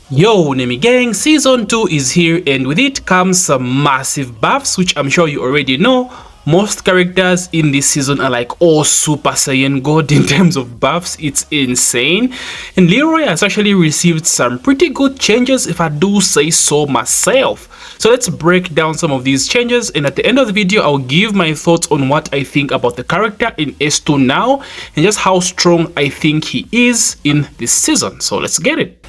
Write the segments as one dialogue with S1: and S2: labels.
S1: Yo, Nemi Gang, Season 2 is here, and with it comes some massive buffs, which I'm sure you already know. Most characters in this season are like all Super Saiyan God in terms of buffs. It's insane. And Leroy has actually received some pretty good changes, if I do say so myself. So let's break down some of these changes, and at the end of the video I'll give my thoughts on what I think about the character in S2 now and just how strong I think he is in this season. So let's get it.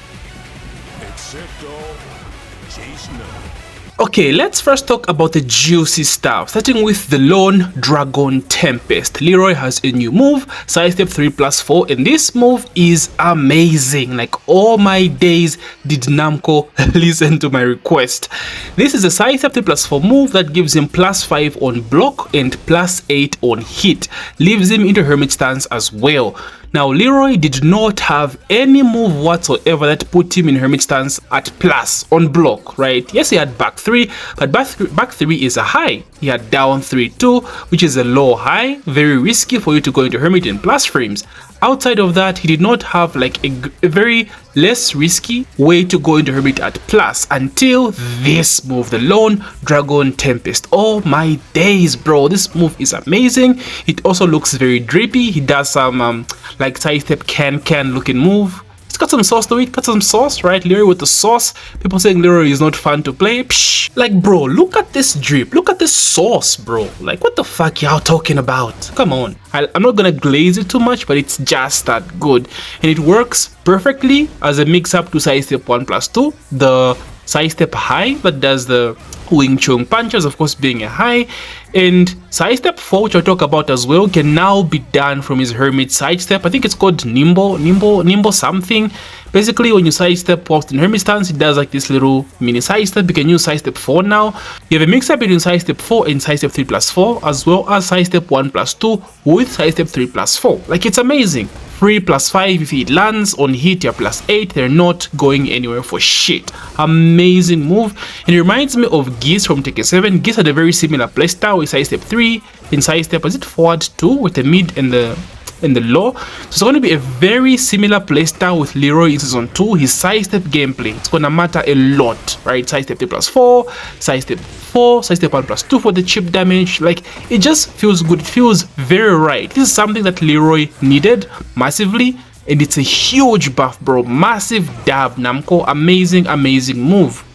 S1: Okay, let's first talk about the juicy stuff, starting with the Lone Dragon Tempest. Leroy has a new move, Sidestep 3+4, and this move is amazing. Like, all my days did Namco listen to my request. This is a Sidestep 3+4 move that gives him +5 on block and +8 on hit, leaves him into Hermit stance as well. Now, Leroy did not have any move whatsoever that put him in Hermit stance at plus on block, right? Yes, he had back 3, but back 3 is a high. He had down 3 too, which is a low high, very risky for you to go into Hermit in plus frames. Outside of that, he did not have like a very less risky way to go into Hermit at plus until this move, the Lone Dragon Tempest. Oh my days, bro, this move is amazing. It also looks very drippy. He does some like sidestep can looking move. It's got some sauce to it, got some sauce, right? Leroy with the sauce. People saying Leroy is not fun to play. Psh. Like, bro, look at this drip, look at this sauce, bro. Like, what the fuck y'all talking about? Come on. I'm not gonna glaze it too much, but it's just that good, and it works perfectly as a mix-up to Sidestep 1+2, the Sidestep high that does the Wing Chun punches, of course being a high, and Sidestep 4, which I'll talk about as well, can now be done from his Hermit sidestep. I think it's called Nimbo something. Basically, when you sidestep whilst in Hermit stance, it does like this little mini sidestep. You can use Sidestep 4 now. You have a mix-up between Sidestep 4 and Sidestep 3+4, as well as Sidestep 1+2 with Sidestep 3+4. Like, it's amazing. 3+5 if it lands on hit, you're +8. They're not going anywhere for shit. Amazing move, and it reminds me of Geese from Tekken 7. Geese had a very similar playstyle with Sidestep 3 and Sidestep, is it forward 2 with the mid and the low. So it's going to be a very similar playstyle with Leroy in Season 2. His sidestep gameplay, it's going to matter a lot, right? Sidestep 3+4, Sidestep 4, Sidestep 1+2 for the chip damage. Like, it just feels good. It feels very right. This is something that Leroy needed massively, and it's a huge buff, bro. Massive dab, Namco. Amazing move.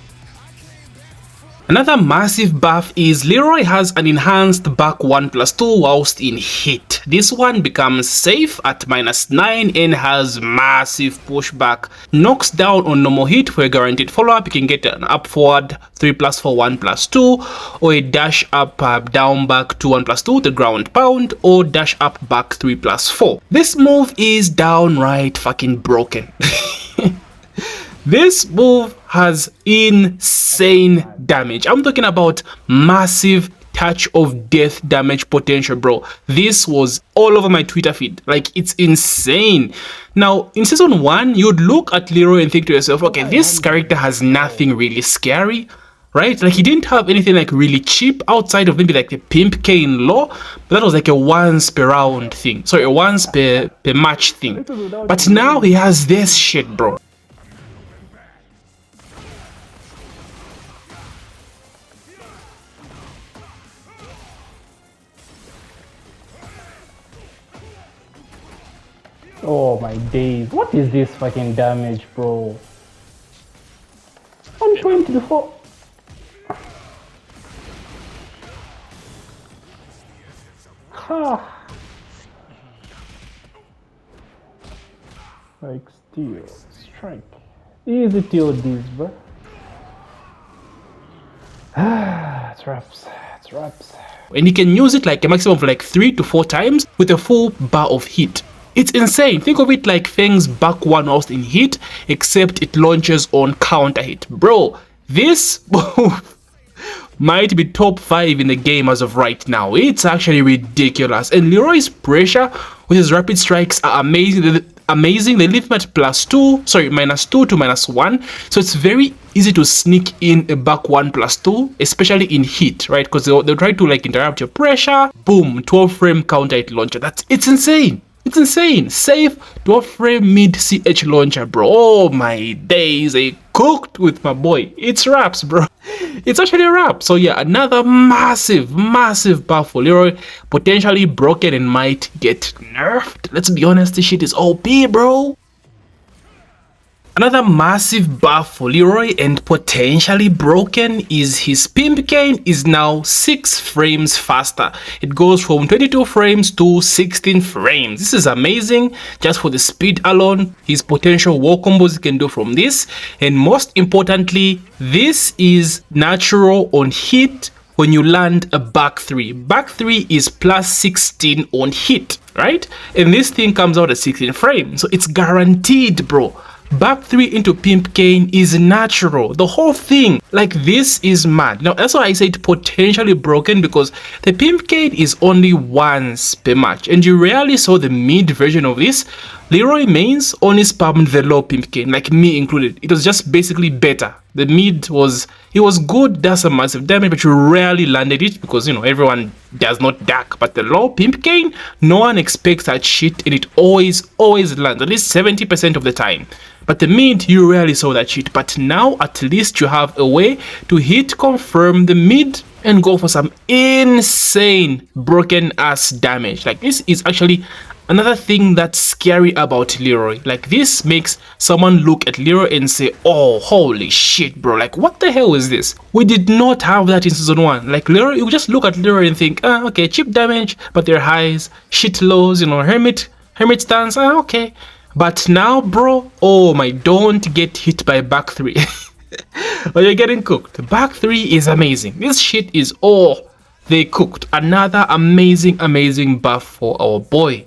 S1: Another massive buff is Leroy has an enhanced back 1+2 whilst in hit. This one becomes safe at -9 and has massive pushback. Knocks down on normal hit for a guaranteed follow-up. You can get an up forward 3+4 1+2, or a dash up down back 2 1+2, the ground pound, or dash up back 3+4. This move is downright fucking broken. This move has insane damage. I'm talking about massive touch of death damage potential, bro. This was all over my Twitter feed. Like, it's insane. Now, in Season 1, you'd look at Leroy and think to yourself, okay, this character has nothing really scary, right? Like, he didn't have anything like really cheap outside of maybe like the Pimp K in law, but that was like a once per round thing. Sorry, a once per match thing. But now he has this shit, bro.
S2: Oh my days, what is this fucking damage, bro? 124. Ha! Like steel, strike. Easy TODs, bro. It's wraps, it's wraps.
S1: And you can use it like a maximum of like 3 to 4 times with a full bar of hit. It's insane. Think of it like Feng's back 1 whilst in hit, except it launches on counter hit. Bro, this move might be top 5 in the game as of right now. It's actually ridiculous. And Leroy's pressure with his rapid strikes are amazing. They leave him at -2 to -1. So it's very easy to sneak in a back 1+2, especially in hit, right? Because they'll try to like interrupt your pressure. Boom, 12 frame counter hit launcher. It's insane. It's insane. Safe 12 frame mid CH launcher, bro. Oh my days. A cooked with my boy. It's wraps, bro. It's actually a wrap. So yeah, another massive buff for Leroy. Potentially broken and might get nerfed. Let's be honest, this shit is OP, bro. Another massive buff for Leroy and potentially broken is his Pimp cane is now 6 frames faster. It goes from 22 frames to 16 frames. This is amazing just for the speed alone. His potential wall combos he can do from this. And most importantly, this is natural on hit when you land a back 3. Back 3 is plus 16 on hit, right? And this thing comes out at 16 frames. So it's guaranteed, bro. Back 3 into Pimp cane is natural. The whole thing, like, this is mad. Now that's why I said potentially broken, because the Pimp cane is only once per match and you rarely saw the mid version of this. Leroy mains only spammed the low Pimp cane, like me included. It was just basically better. The mid was good, does some massive damage, but you rarely landed it because, you know, everyone does not duck. But the low Pimp cane, no one expects that shit and it always lands, at least 70% of the time. But the mid, you rarely saw that shit. But now at least you have a way to hit confirm the mid and go for some insane broken ass damage. Like, this is actually another thing that's scary about Leroy. Like, this makes someone look at Leroy and say, oh, holy shit, bro, like, what the hell is this? We did not have that in season 1. Like, Leroy, you just look at Leroy and think, okay, cheap damage, but they're highs, shit lows, you know, Hermit stance, okay. But now, bro, oh my, don't get hit by back 3. Or you're getting cooked. Back 3 is amazing. This shit is, oh, they cooked. Another amazing buff for our boy.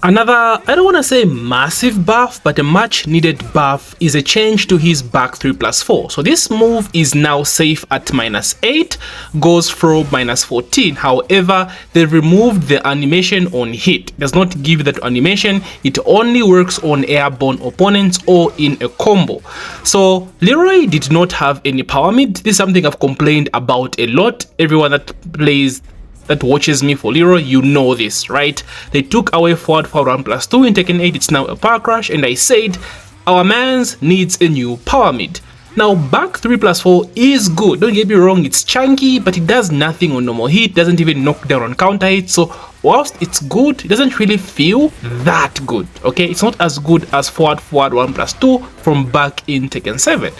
S1: Another, I don't want to say massive buff, but a much needed buff is a change to his back 3+4. So this move is now safe at -8, goes from -14. However, they removed the animation on hit. It does not give that animation. It only works on airborne opponents or in a combo. So Leroy did not have any power mid. This is something I've complained about a lot. Everyone that watches me for Leroy, you know this, right? They took away forward 1+2 in Tekken 8, it's now a power crush, and I said, our mans needs a new power mid. Now, back 3+4 is good, don't get me wrong, it's chunky, but it does nothing on normal hit, doesn't even knock down on counter hit, so whilst it's good, it doesn't really feel that good, okay? It's not as good as forward 1+2 from back in Tekken 7.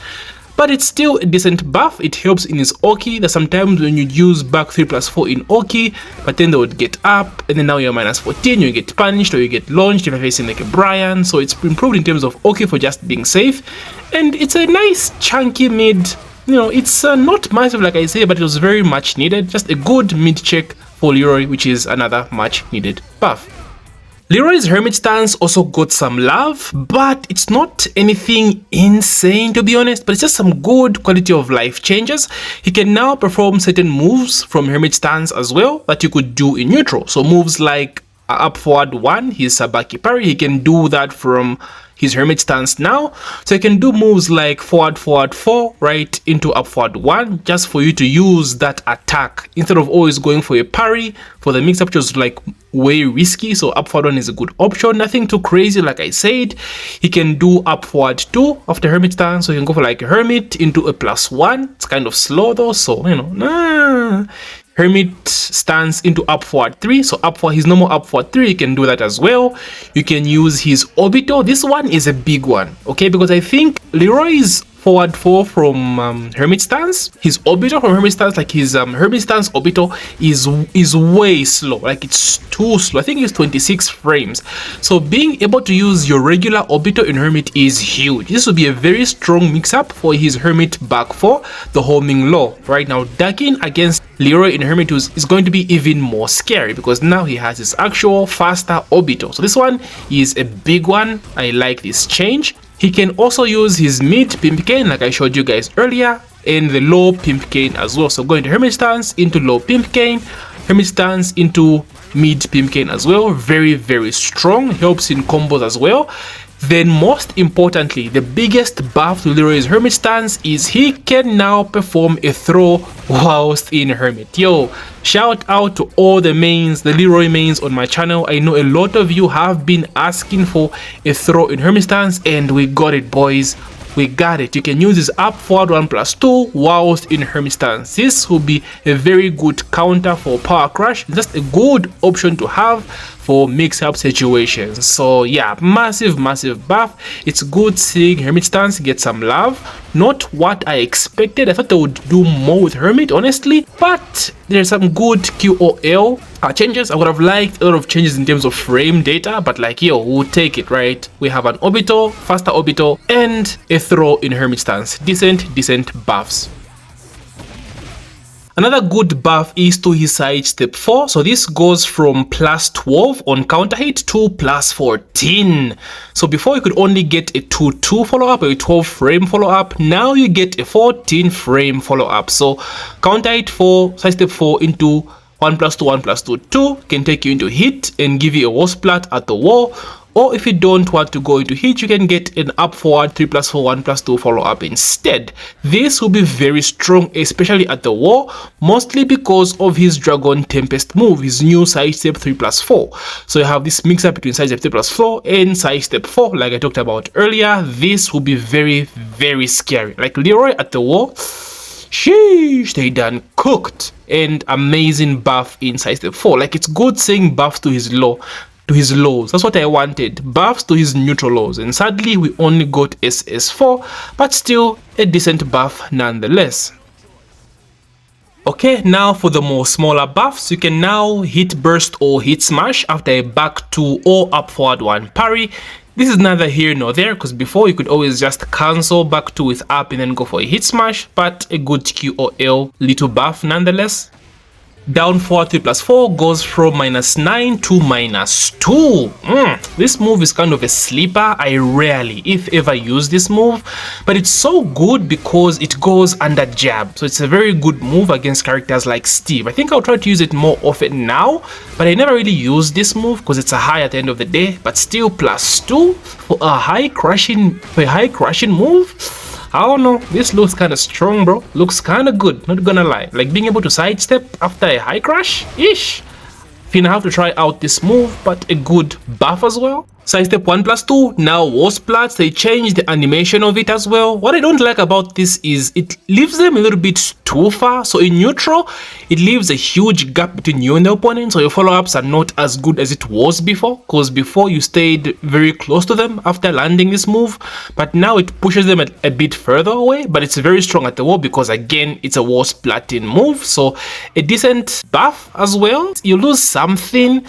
S1: But it's still a decent buff. It helps in his Oki. That sometimes when you use back 3+4 in Oki, but then they would get up, and then now you're -14, you get punished or you get launched if you're facing like a Brian. So it's improved in terms of Oki for just being safe, and it's a nice chunky mid. You know, it's not massive like I say, but it was very much needed. Just a good mid check for Leroy, which is another much needed buff. Leroy's Hermit stance also got some love, but it's not anything insane to be honest, but it's just some good quality of life changes. He can now perform certain moves from Hermit stance as well that you could do in neutral. So moves like up forward 1, his Sabaki parry, he can do that from his Hermit stance now. So you can do moves like forward 4 right into up forward 1 just for you to use that attack instead of always going for a parry for the mix up, which was like way risky. So up forward 1 is a good option, nothing too crazy like I said. He can do up forward 2 after Hermit stance, so you can go for like a Hermit into a +1. It's kind of slow though, so you know, Hermit stance into up forward 3, so up for his normal up forward 3, you can do that as well. You can use his Obito. This one is a big one, okay, because I think Leroy's forward 4 from Hermit stance, his Obito from Hermit stance, like his Hermit stance Obito is way slow, like it's too slow. I think it's 26 frames. So being able to use your regular Obito in Hermit is huge. This will be a very strong mix-up for his Hermit back 4, the homing low. Right now, ducking against Leroy in Hermit is going to be even more scary because now he has his actual faster Obito. So this one is a big one. I like this change. He can also use his mid Pimp cane like I showed you guys earlier, and the low Pimp cane as well. So going to Hermit stance into low Pimp cane, Hermit stance into mid Pimp cane as well. Very strong, helps in combos as well. Then most importantly, the biggest buff to Leroy's Hermit stance is he can now perform a throw whilst in Hermit. Yo, shout out to all the mains, the Leroy mains on my channel. I know a lot of you have been asking for a throw in Hermit stance, and we got it, boys. We got it. You can use this up forward 1+2 whilst in Hermit stance. This will be a very good counter for power crush. Just a good option to have for mix-up situations. So yeah, massive buff. It's good seeing Hermit stance get some love. Not what I expected. I thought they would do more with Hermit, honestly, but there's some good QOL changes. I would have liked a lot of changes in terms of frame data, but like, yo, we'll take it, right? We have an orbital, faster orbital, and a throw in Hermit stance. Decent buffs. Another good buff is to his sidestep 4. So this goes from +12 on counter hit to +14. So before you could only get a 2-2 follow-up or a 12 frame follow-up. Now you get a 14 frame follow-up. So counter hit 4, sidestep 4 into 1+2, 1+2, 2 can take you into hit and give you a wall splat at the wall. Or if you don't want to go into hit, you can get an up forward 3+4, 1+2 follow up instead. This will be very strong, especially at the wall, mostly because of his Dragon Tempest move, his new sidestep 3+4. So you have this mix up between sidestep 3+4 and sidestep 4, like I talked about earlier. This will be very scary. Like Leroy at the wall, sheesh, they done cooked. And amazing buff in sidestep 4. Like, it's good seeing buffs to his lows. That's what I wanted, buffs to his neutral lows, and sadly we only got SS4, but still a decent buff nonetheless. Okay, now for the more smaller buffs, you can now hit burst or hit smash after a back 2 or up forward 1 parry. This is neither here nor there, because before you could always just cancel back 2 with up and then go for a hit smash, but a good QOL little buff nonetheless. Down forward 3+4 goes from -9 to -2. This move is kind of a sleeper. I rarely, if ever, use this move, but it's so good because it goes under jab. So it's a very good move against characters like Steve. I think I'll try to use it more often now, but I never really use this move because it's a high at the end of the day. But still, +2 for a high crushing move. I don't know, this looks kind of strong, bro. Looks kind of good, not gonna lie. Like being able to sidestep after a high crash, ish. Finna have to try out this move, but a good buff as well. Sidestep 1+2, now wall splats. They changed the animation of it as well. What I don't like about this is it leaves them a little bit too far. So in neutral, it leaves a huge gap between you and the opponent, so your follow-ups are not as good as it was before, because before you stayed very close to them after landing this move, but now it pushes them a bit further away. But it's very strong at the wall because, again, it's a wall splatting move, so a decent buff as well. You lose something,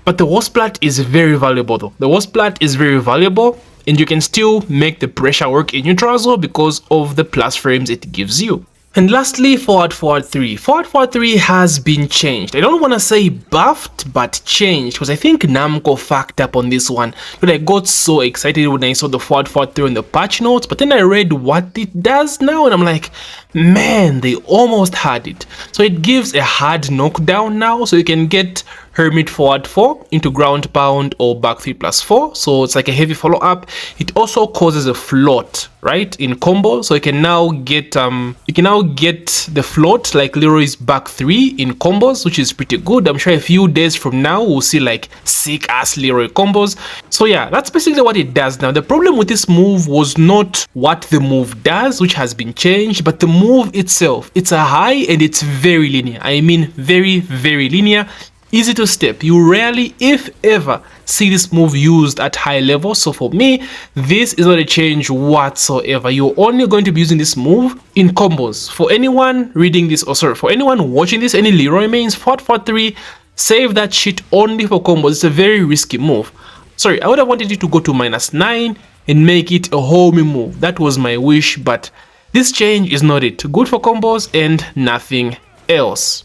S1: but the wall splat is very valuable though. The wall splat is very valuable, and you can still make the pressure work in neutral as well because of the plus frames it gives you. And lastly, forward 3. Forward 3 has been changed. I don't want to say buffed, but changed, because I think Namco fucked up on this one. But I got so excited when I saw the forward 3 in the patch notes, but then I read what it does now, and I'm like, man, they almost had it. So it gives a hard knockdown now, so you can get Hermit forward 4 into ground pound or back 3+4, so it's like a heavy follow up. It also causes a float, right, in combo, so you can now get the float like Leroy's back 3 in combos, which is pretty good. I'm sure a few days from now we'll see like sick ass Leroy combos. So yeah, that's basically what it does now. The problem with this move was not what the move does, which has been changed, but the move itself. It's a high and it's very linear. I mean very linear. Easy to step. You rarely, if ever, see this move used at high level. So for me, this is not a change whatsoever. You're only going to be using this move in combos. For anyone reading this, or sorry, for anyone watching this, any Leroy mains, forward 3, save that shit only for combos. It's a very risky move. Sorry, I would have wanted you to go to -9 and make it a homie move. That was my wish, but this change is not it. Good for combos and nothing else.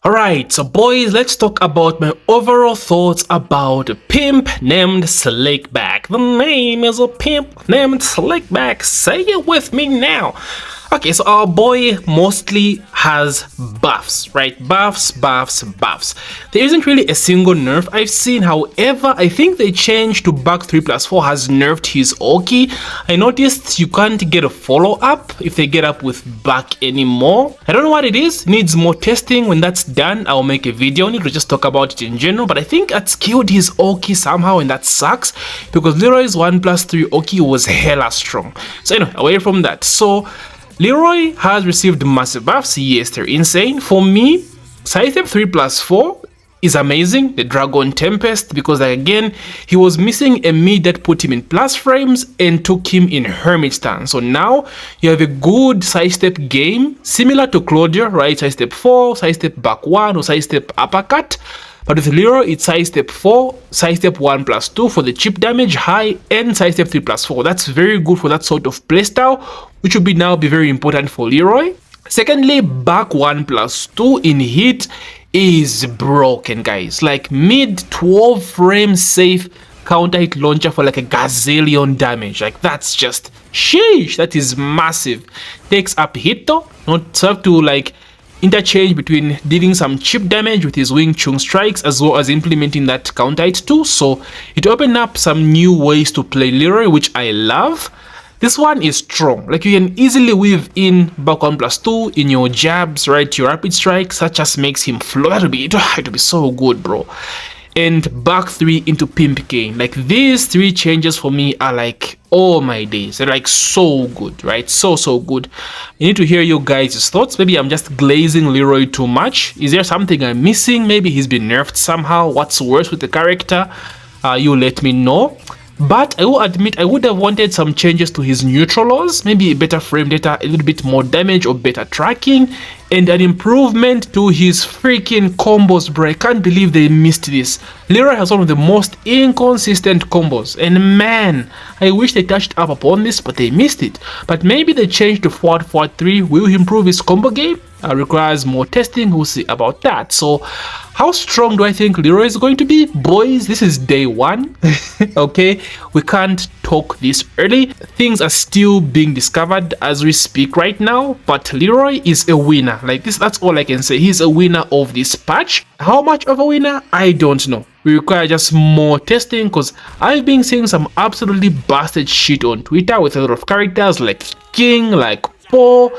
S1: Alright, so boys, let's talk about my overall thoughts about a pimp named Slickback. The name is a pimp named Slickback. Say it with me now. Okay, so our boy mostly has buffs, right? Buffs. There isn't really a single nerf I've seen. However, I think they changed to B3+4 has nerfed his Oki. I noticed you can't get a follow-up if they get up with back anymore. I don't know what it is. Needs more testing. When that's done, I'll make a video on it to just talk about it in general. But I think that's killed his Oki somehow, and that sucks because Leroy's 1+3 Oki was hella strong. So anyway, away from that. So Leroy has received massive buffs. Yes, they're insane. For me, Sidestep 3+4 is amazing, the Dragon Tempest, because like, again, he was missing a mid that put him in plus frames and took him in Hermit stance. So now you have a good sidestep game, similar to Claudia, right? Sidestep 4, sidestep back 1, or sidestep uppercut. But with Leroy, it's sidestep 4, sidestep 1+2 for the chip damage high, and sidestep 3+4. That's very good for that sort of playstyle, which will now be very important for Leroy. Secondly, back 1+2 in hit is broken, guys. Like mid 12 frame safe counter hit launcher for like a gazillion damage. Like that's just sheesh. That is massive. Takes up hit though, not serve to like interchange between dealing some chip damage with his Wing Chun strikes as well as implementing that counter hit too. So it opened up some new ways to play Leroy, which I love. This one is strong. Like you can easily weave in back 1+2 in your jabs, right? Your rapid strike, such as makes him flow. It'll be so good, bro. And back 3 into Pimp gain. Like these 3 changes for me are like, oh my days, they're like so good, right? So good. I need to hear your guys' thoughts. Maybe I'm just glazing Leroy too much. Is there something I'm missing? Maybe he's been nerfed somehow. What's worse with the character? You let me know. But I will admit I would have wanted some changes to his neutral laws, maybe better frame data, a little bit more damage or better tracking, and an improvement to his freaking combos, bro. I can't believe they missed this. Leroy has one of the most inconsistent combos, and man, I wish they touched up upon this, but they missed it. But maybe the change to forward 3 will improve his combo game. Requires more testing. We'll see about that. So how strong do I think Leroy is going to be? Boys, this is day 1. Okay, we can't talk this early. Things are still being discovered as we speak right now, but Leroy is a winner. Like this, that's all I can say. He's a winner of this patch. How much of a winner? I don't know. We require just more testing because I've been seeing some absolutely busted shit on Twitter with a lot of characters like King, like Paul,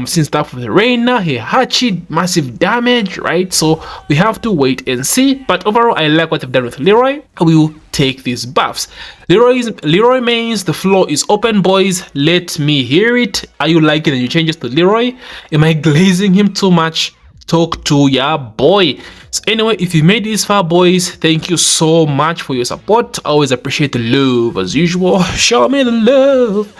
S1: since stuff with Reina, Heihachi, massive damage, right? So we have to wait and see. But overall, I like what they've done with Leroy. We will take these buffs. Leroy mains, the floor is open, boys. Let me hear it. Are you liking the new changes to Leroy? Am I glazing him too much? Talk to ya boy. So anyway, if you made this far, boys, thank you so much for your support. I always appreciate the love as usual. Show me the love.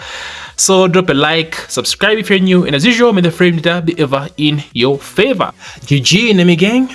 S1: So drop a like, subscribe if you're new, and as usual, may the frame data be ever in your favor. GG, enemy gang.